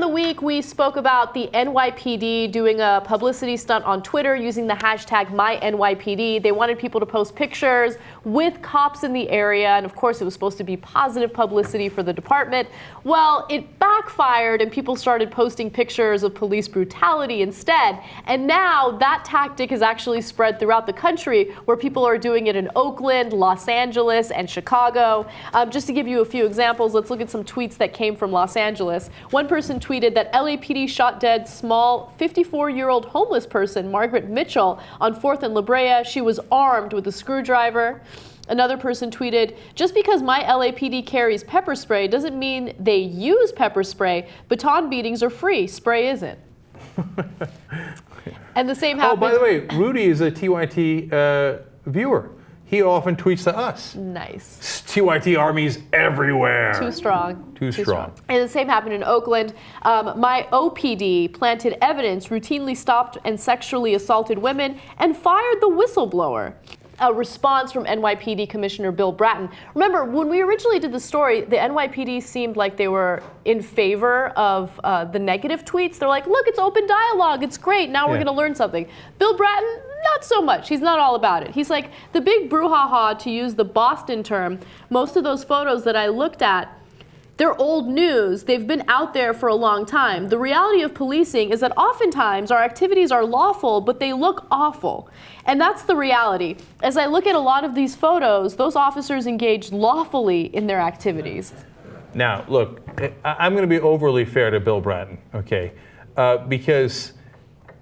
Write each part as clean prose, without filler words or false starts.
the week, we spoke about the NYPD doing a publicity stunt on Twitter using the hashtag MyNYPD. They wanted people to post pictures with cops in the area, and of course it was supposed to be positive publicity for the department. Well, it backfired and people started posting pictures of police brutality instead. And now that tactic has actually spread throughout the country, where people are doing it in Oakland, Los Angeles, and Chicago. Just to give you a few examples, let's look at some tweets that came from Los Angeles. One person tweeted that LAPD shot dead small 54-year-old homeless person, Margaret Mitchell, on 4th and La Brea. She was armed with a screwdriver. Another person tweeted, just because my LAPD carries pepper spray doesn't mean they use pepper spray. Baton beatings are free, spray isn't. And the same happened. Oh, by the way, Rudy is a TYT viewer. He often tweets to us. Nice. TYT armies everywhere. Too strong. Too strong. And the same happened in Oakland. My OPD planted evidence, routinely stopped and sexually assaulted women, and fired the whistleblower. A response from NYPD Commissioner Bill Bratton. Remember, when we originally did the story, the NYPD seemed like they were in favor of the negative tweets. They're like, look, it's open dialogue. It's great. Now we're going to learn something. Bill Bratton, not so much. He's not all about it. He's like, the big brouhaha, to use the Boston term, most of those photos that I looked at, they're old news. They've been out there for a long time. The reality of policing is that oftentimes our activities are lawful, but they look awful. And that's the reality. As I look at a lot of these photos, those officers engaged lawfully in their activities. Now, look, I'm going to be overly fair to Bill Bratton, okay? Because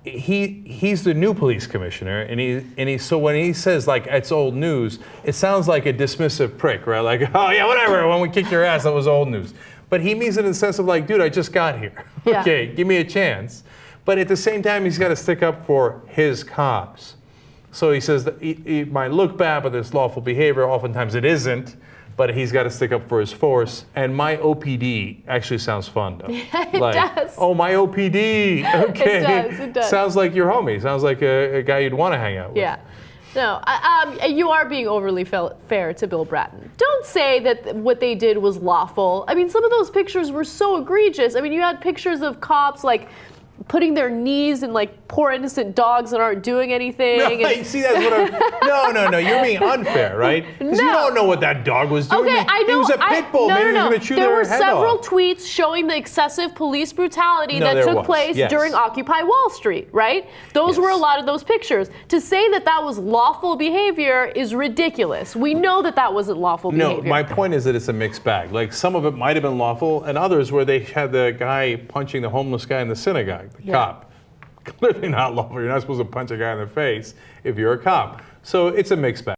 he's the new police commissioner, and so when he says like it's old news, it sounds like a dismissive prick, right? Like, oh yeah, whatever. When we kicked your ass, that was old news. But he means it in the sense of like, dude, I just got here. Okay, give me a chance. But at the same time, he's got to stick up for his cops. So he says that it might look bad, but there's lawful behavior. Oftentimes it isn't. But he's got to stick up for his force. And my OPD actually sounds fun, though. It does. Oh, my OPD. Okay. It does. Sounds like your homie. Sounds like a guy you'd want to hang out with. Yeah. No, you are being overly fair to Bill Bratton. Don't say that what they did was lawful. I mean, some of those pictures were so egregious. I mean, you had pictures of cops like putting their knees in like poor innocent dogs that aren't doing anything. No, see, that's what I'm... No, you're being unfair, right? Because you don't know what that dog was doing. Okay, I know. It was a pit bull. Maybe he was going to chew their head off. There were several tweets showing the excessive police brutality that took place during Occupy Wall Street, right? Those were a lot of those pictures. To say that that was lawful behavior is ridiculous. We know that that wasn't lawful behavior. No, my point is that it's a mixed bag. Like, some of it might have been lawful, and others where they had the guy punching the homeless guy in the synagogue. The cop. Clearly not lawful. You're not supposed to punch a guy in the face if you're a cop. So it's a mixed bag.